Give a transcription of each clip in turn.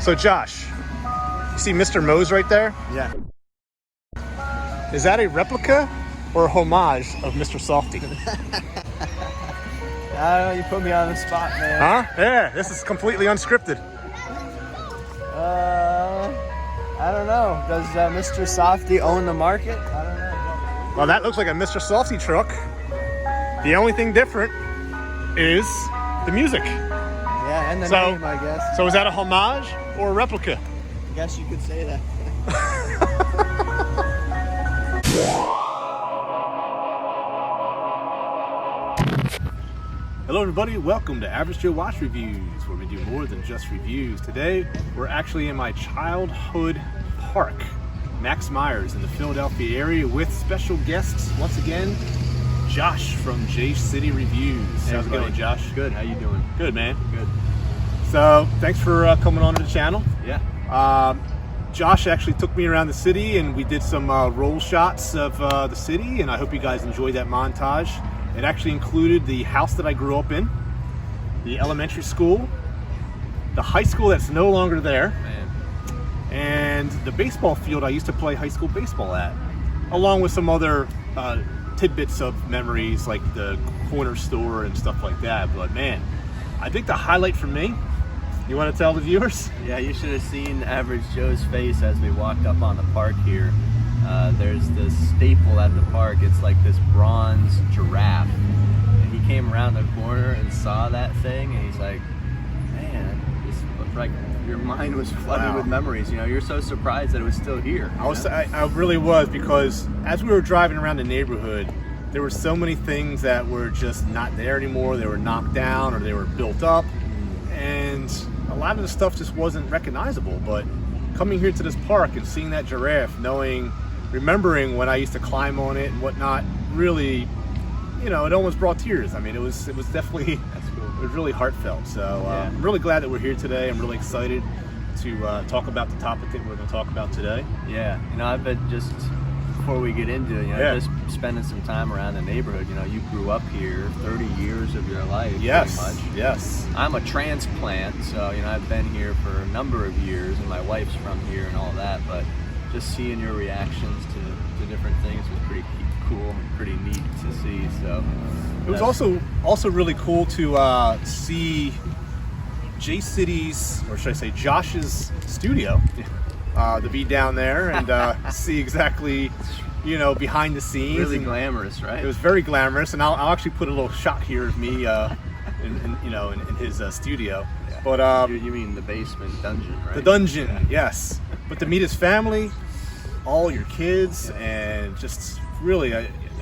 So Josh, you see Mr. Mose right there? Yeah. Is that a replica or a homage of Mr. Softy? I don't know, you put me on the spot, man. Huh? Yeah, this is completely unscripted. I don't know. Does Mr. Softy own the market? I don't know. Well, that looks like a Mr. Softy truck. The only thing different is the music. Yeah, and the name, I guess. So is that a homage or a replica? I guess you could say that. Hello everybody, welcome to AvgJoeWatchReviews, where we do more than just reviews. Today, we're actually in my childhood park, Max Myers, in the Philadelphia area, with special guests, once again, Josh from J City Reviews. Hey, how's it going, Josh? Good, how you doing? Good, man. Good. So, thanks for coming on to the channel. Yeah. Josh actually took me around the city and we did some roll shots of the city, and I hope you guys enjoyed that montage. It actually included the house that I grew up in, the elementary school, the high school that's no longer there, and the baseball field I used to play high school baseball at, along with some other tidbits of memories like the corner store and stuff like that. But man, I think the highlight for me, you want to tell the viewers? Yeah, you should have seen Average Joe's face as we walked up on the park here. There's this staple at the park. It's like this bronze giraffe. And he came around the corner and saw that thing, and he's like, man, it's like your mind was flooded with memories. You know, you're so surprised that it was still here. I really was, because as we were driving around the neighborhood, there were so many things that were just not there anymore. They were knocked down or they were built up, and a lot of the stuff just wasn't recognizable. But coming here to this park and seeing that giraffe, remembering when I used to climb on it and whatnot, really, you know, it almost brought tears. I mean, it was definitely, it was really heartfelt. So I'm really glad that we're here today. I'm really excited to talk about the topic that we're going to talk about today. Yeah, you know, I've been just, before we get into it, you know, just spending some time around the neighborhood. You know, you grew up here 30 years of your life, pretty much. Yes. I'm a transplant, so, you know, I've been here for a number of years, and my wife's from here and all that, but just seeing your reactions to different things was pretty cool and pretty neat to see. So it was also really cool to see J City's, or should I say Josh's studio, to be down there and see exactly, you know, behind the scenes. Really glamorous, right? It was very glamorous, and I'll actually put a little shot here of me in his studio. Yeah. But you mean the basement dungeon, right? The dungeon, yes. But to meet his family, all your kids, and just really,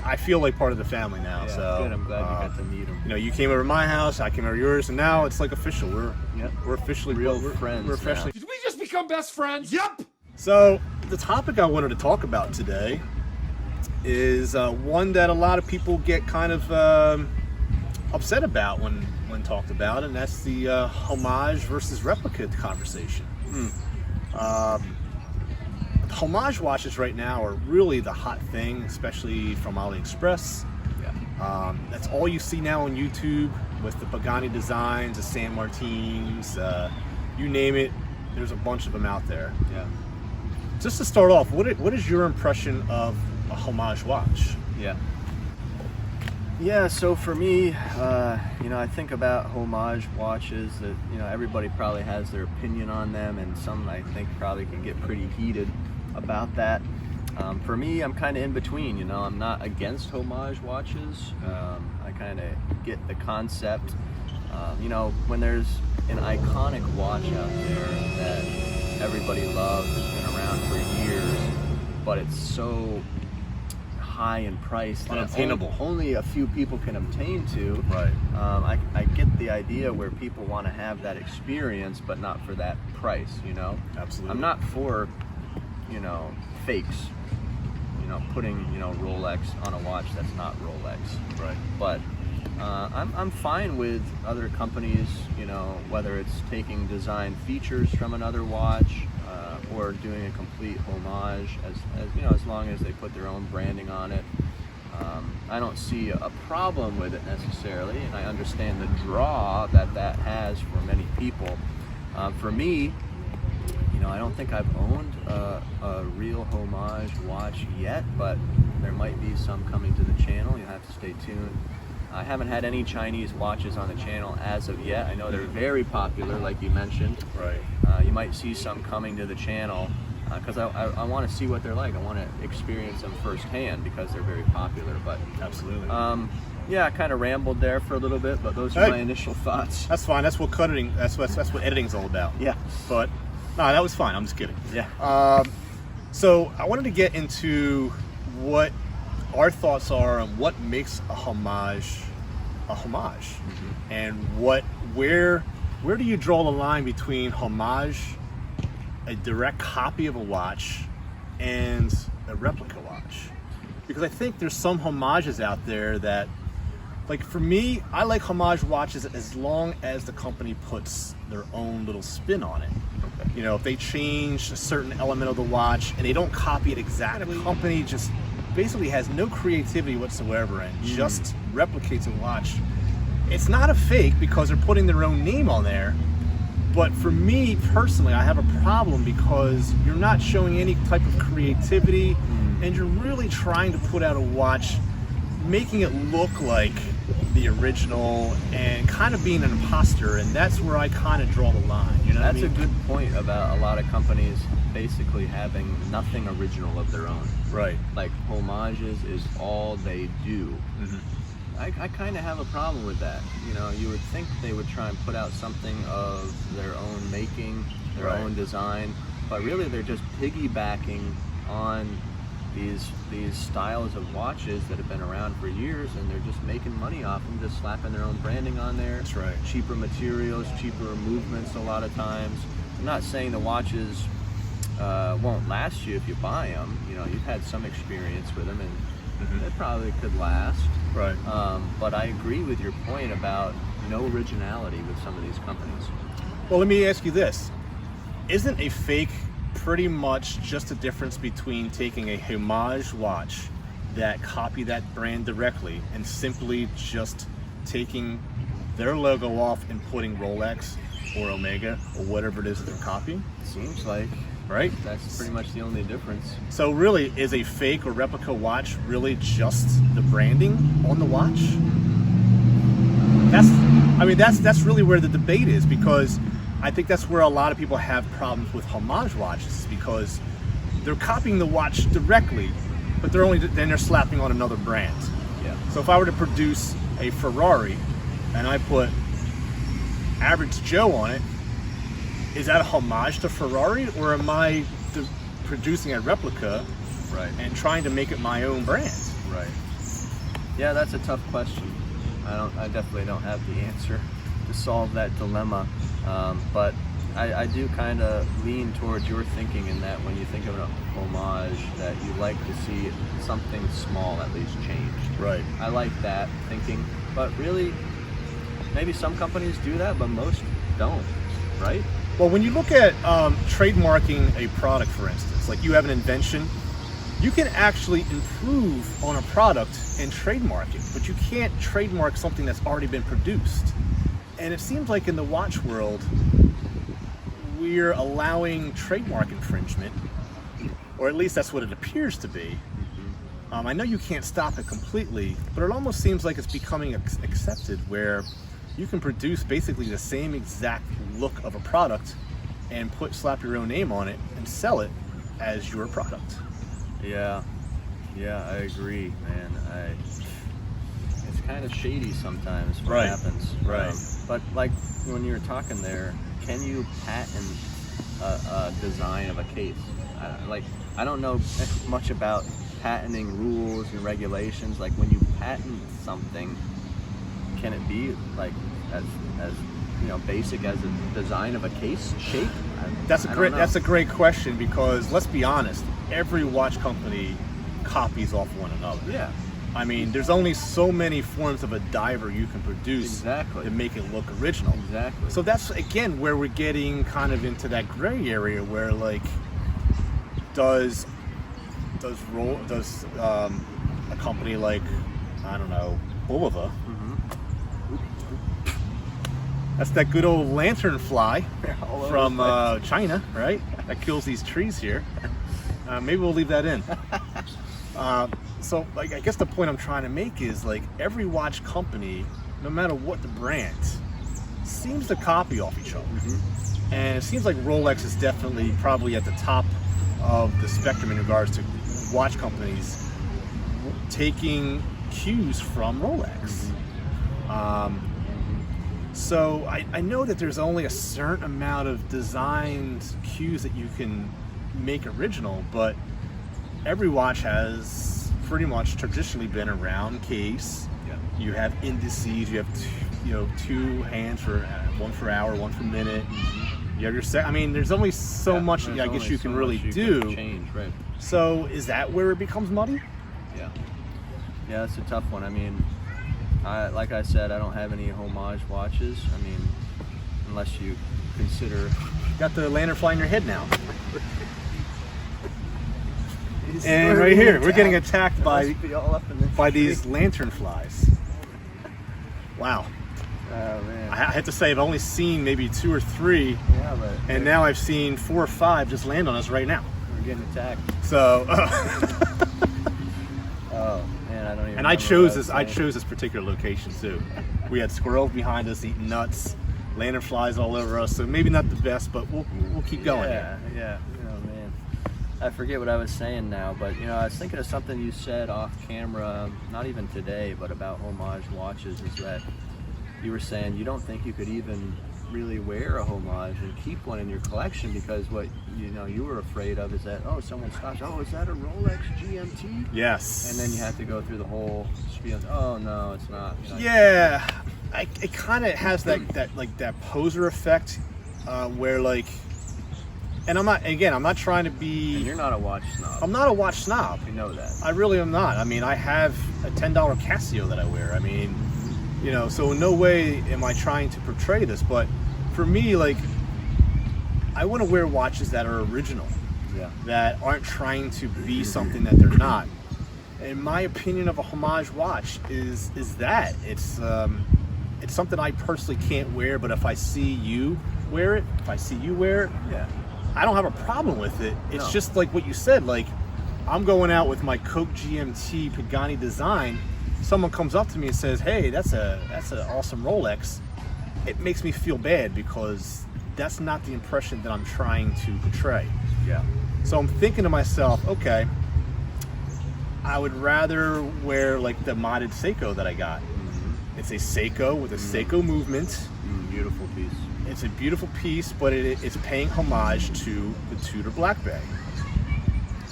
I feel like part of the family now. Yeah, so good. I'm glad you got to meet him. You know, you came over to my house, I came over to yours, and now it's like official. We're officially real friends. We're officially. Did we just become best friends? Yep. So the topic I wanted to talk about today is one that a lot of people get kind of upset about when talked about, and that's the homage versus replica conversation. Homage watches right now are really the hot thing, especially from AliExpress. Yeah. That's all you see now on YouTube, with the Pagani designs, the San Martins, you name it. There's a bunch of them out there. Yeah. Just to start off, what is your impression of a homage watch? Yeah. Yeah, so for me, you know, I think about homage watches that, you know, everybody probably has their opinion on them, and some I think probably can get pretty heated about that. For me, I'm kind of in between, you know. I'm not against homage watches. I kind of get the concept. You know, when there's an iconic watch out there that everybody loves, has been around for years, but it's so high in price that unattainable, only a few people can obtain to. Right. I get the idea where people want to have that experience, but not for that price, you know. Absolutely. I'm not for, you know, fakes, you know, putting, you know, Rolex on a watch that's not Rolex. Right. But I'm fine with other companies, you know, whether it's taking design features from another watch, or doing a complete homage, as you know, as long as they put their own branding on it. I don't see a problem with it necessarily, and I understand the draw that has for many people. For me, you know, I don't think I've owned a real Homage watch yet, but there might be some coming to the channel. You'll have to stay tuned. I haven't had any Chinese watches on the channel as of yet. I know they're very popular, like you mentioned. Right. You might see some coming to the channel because I want to see what they're like. I want to experience them firsthand because they're very popular. But Absolutely. yeah, I kind of rambled there for a little bit, but those are my initial thoughts. That's fine. That's what cutting. That's what editing's all about. Yeah. But no, that was fine. I'm just kidding. Yeah. So I wanted to get into what our thoughts are on what makes a homage, and where do you draw the line between homage, a direct copy of a watch, and a replica watch? Because I think there's some homages out there that, like for me, I like homage watches as long as the company puts their own little spin on it. Okay. You know, if they change a certain element of the watch and they don't copy it exactly, the company just basically has no creativity whatsoever and just replicates a watch. It's not a fake because they're putting their own name on there. But for me personally, I have a problem because you're not showing any type of creativity and you're really trying to put out a watch, making it look like the original and kind of being an imposter, and that's where I kind of draw the line. You know, that's a good point about a lot of companies basically having nothing original of their own. Right. Like homages is all they do. I kind of have a problem with that. You know, you would think they would try and put out something of their own making, their own design, but really they're just piggybacking on these styles of watches that have been around for years, and they're just making money off them, just slapping their own branding on there. That's right. Cheaper materials, cheaper movements a lot of times. I'm not saying the watches won't last you if you buy them. You know, you've had some experience with them, and it probably could last. Right. But I agree with your point about no originality with some of these companies. Well, let me ask you this. Isn't a fake pretty much just a difference between taking a homage watch that copy that brand directly and simply just taking their logo off and putting Rolex or Omega or whatever it is that they're copying? Seems like. Right? That's pretty much the only difference. So really, is a fake or replica watch really just the branding on the watch? That's really where the debate is, because I think that's where a lot of people have problems with homage watches, because they're copying the watch directly, but they're slapping on another brand. Yeah. So if I were to produce a Ferrari and I put Average Joe on it, is that a homage to Ferrari, or am I producing a replica and trying to make it my own brand? Right. Yeah, that's a tough question. I definitely don't have the answer to solve that dilemma. But I do kind of lean towards your thinking in that when you think of a homage, that you like to see something small at least changed. Right. I like that thinking, but really, maybe some companies do that, but most don't, right? Well, when you look at trademarking a product, for instance, like you have an invention, you can actually improve on a product and trademark it, but you can't trademark something that's already been produced. And it seems like in the watch world, we're allowing trademark infringement, or at least that's what it appears to be. I know you can't stop it completely, but it almost seems like it's becoming accepted, where you can produce basically the same exact look of a product and slap your own name on it and sell it as your product. Yeah, I agree, man. It's kind of shady sometimes what happens. Right. But like when you were talking there, can you patent a design of a case? I don't know much about patenting rules and regulations. Like when you patent something, can it be like as basic as a design of a case shape? That's a great question, because let's be honest, every watch company copies off one another. Yeah. I mean, there's only so many forms of a diver you can produce to make it look original. Exactly. So that's again where we're getting kind of into that gray area where, like, does a company like, I don't know, Bulova, that's that good old lantern fly from China, right? that kills these trees here. Maybe we'll leave that in. So like, I guess the point I'm trying to make is like every watch company, no matter what the brand, seems to copy off each other. And it seems like Rolex is definitely probably at the top of the spectrum in regards to watch companies taking cues from Rolex. So I know that there's only a certain amount of designed cues that you can make original, but every watch has pretty much traditionally been a round case. You have indices, you have two hands for one for hour, one for minute. You have your set. I mean, there's only so much I guess you can really do. Change, right? So is that where it becomes muddy? Yeah, it's a tough one. I mean, like I said, I don't have any Homage watches. I mean, unless you consider. You got the lantern fly in your head now. And right here, we're getting attacked by these lantern flies. Wow. Oh man. I have to say, I've only seen maybe 2 or 3, and now I've seen 4 or 5 just land on us right now. We're getting attacked. So. Oh man, I don't even. And I chose this particular location too. We had squirrels behind us eating nuts, lantern flies all over us. So maybe not the best, but we'll keep going. Yeah. Oh man, I forget what I was saying now, but I was thinking of something you said off camera, not even today, but about Homage watches. Is that you were saying you don't think you could even really wear a Homage and keep one in your collection because what you were afraid of is that someone stops, is that a Rolex GMT? Yes. And then you have to go through the whole spiel. Oh no, it's not. Yeah, it kind of has that poser effect where like, and I'm not trying to be. And you're not a watch snob. I'm not a watch snob. You know that. I really am not. I mean, I have a $10 Casio that I wear. I mean, so in no way am I trying to portray this, but for me, like, I want to wear watches that are original, that aren't trying to be something that they're not. And my opinion of a Homage watch is that it's something I personally can't wear, but if I see you wear it, I don't have a problem with it. It's just like what you said, like I'm going out with my Coke GMT Pagani design. Someone comes up to me and says, "Hey, that's an awesome Rolex." It makes me feel bad because that's not the impression that I'm trying to portray. Yeah. So I'm thinking to myself, okay, I would rather wear like the modded Seiko that I got. It's a Seiko with a Seiko movement. Beautiful piece. It's a beautiful piece, but it's paying homage to the Tudor Black Bay.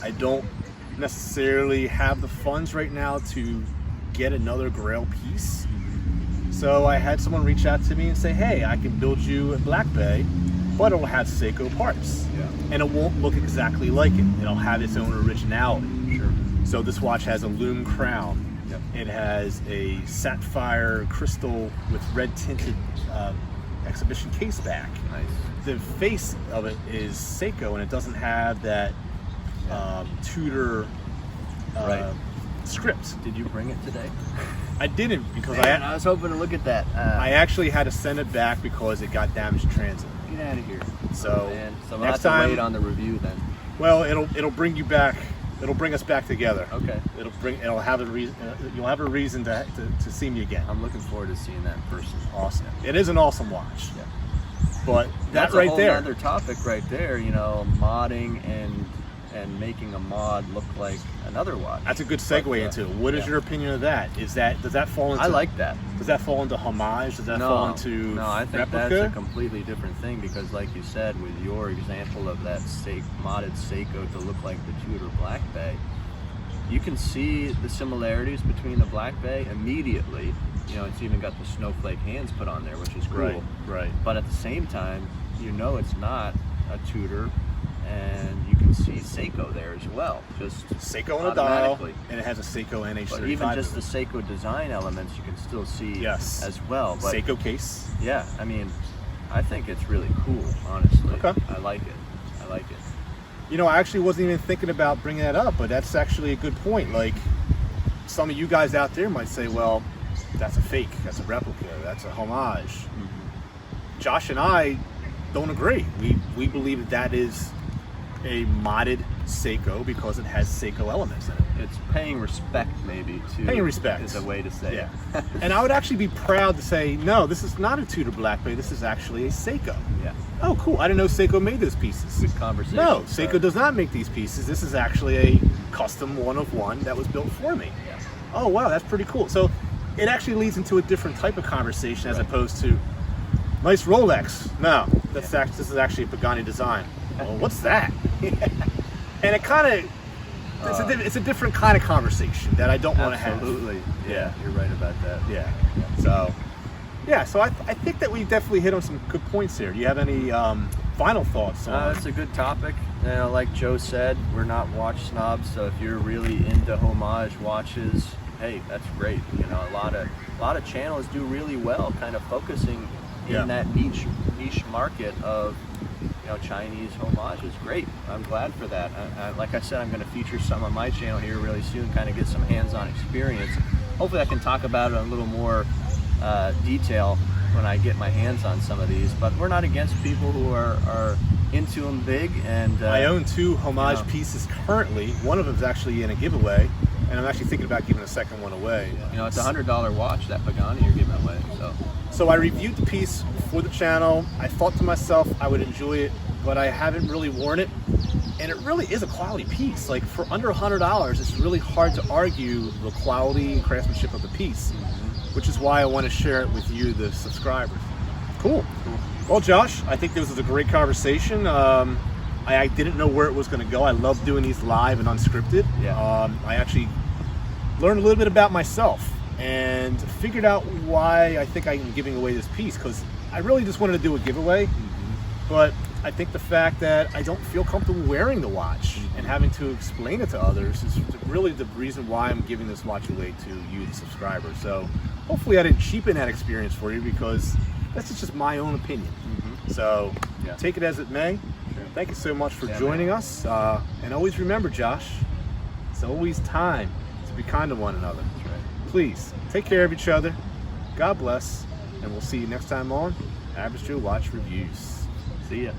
I don't necessarily have the funds right now to get another Grail piece. So I had someone reach out to me and say, hey, I can build you a Black Bay, but it'll have Seiko parts. And it won't look exactly like it. It'll have its own originality. Sure. So this watch has a lume crown. It has a sapphire crystal with red tinted exhibition case back. Nice. The face of it is Seiko, and it doesn't have that Tudor script. Did you bring it today? I didn't because I was hoping to look at that. I actually had to send it back because it got damaged in transit. Get out of here. So we'll next have to time, wait on the review then. Well, it'll bring you back. It'll bring us back together. Okay. It'll have a reason. You'll have a reason to see me again. I'm looking forward to seeing that in person. Awesome. It is an awesome watch. Yeah. But that's right a whole there. Other topic right there. Modding and making a mod look like another watch. That's a good segue into it. What is your opinion of that? Does that fall into? I like that. Does that fall into Homage? Does that fall into? No, I think Replica? that's a completely different thing because, like you said, with your example of that modded Seiko to look like the Tudor Black Bay, you can see the similarities between the Black Bay immediately. It's even got the snowflake hands put on there, which is cool. Right. But at the same time, it's not a Tudor, and you can see Seiko there as well. Just Seiko on a dial, and it has a Seiko NH35. But even just the Seiko design elements, you can still see as well. But Seiko case. Yeah, I mean, I think it's really cool, honestly. Okay. I like it. I actually wasn't even thinking about bringing that up, but that's actually a good point. Like, some of you guys out there might say, well, that's a fake, that's a replica, that's a homage. Josh and I don't agree. We believe that is a modded Seiko because it has Seiko elements in it. It's paying respect, maybe, too. Paying respect is a way to say Yeah. it. And I would actually be proud to say, no, this is not a Tudor Black Bay. This is actually a Seiko. Yeah. Oh, cool. I didn't know Seiko made those pieces. Good conversation. No, Seiko does not make these pieces. This is actually a custom one of one that was built for me. Yeah. Oh, wow, that's pretty cool. So it actually leads into a different type of conversation as opposed to nice Rolex. No, this is actually a Pagani design. Well, what's that? And it kind of, it's a different kind of conversation that I don't want to have. Absolutely. Yeah, you're right about that. Yeah. So, yeah. So I think that we definitely hit on some good points here. Do you have any final thoughts on? It's a good topic. You know, like Joe said, we're not watch snobs. So if you're really into Homage watches, hey, that's great. You know, a lot of channels do really well, kind of focusing in that niche market of, you know, Chinese Homage is great. I'm glad for that. Like I said, I'm going to feature some on my channel here really soon, kind of get some hands-on experience. Hopefully I can talk about it in a little more detail when I get my hands on some of these, but we're not against people who are into them big. And I own 2 Homage pieces currently. One of them is actually in a giveaway, and I'm actually thinking about giving a second one away. You know, it's a $100 watch, that Pagani you're giving away. So I reviewed the piece for the channel. I thought to myself I would enjoy it, but I haven't really worn it. And it really is a quality piece. Like, for under $100, it's really hard to argue the quality and craftsmanship of the piece, which is why I want to share it with you, the subscribers. Cool. Well, Josh, I think this was a great conversation. I didn't know where it was going to go. I love doing these live and unscripted. Yeah. I actually learned a little bit about myself and figured out why I think I'm giving away this piece, because I really just wanted to do a giveaway, but I think the fact that I don't feel comfortable wearing the watch and having to explain it to others is really the reason why I'm giving this watch away to you, the subscriber. So hopefully I didn't cheapen that experience for you, because that's just my own opinion. So take it as it may. Thank you so much for joining us. And always remember, Josh, it's always time to be kind to one another. Please take care of each other. God bless. And we'll see you next time on AvgJoeWatchReviews. See ya.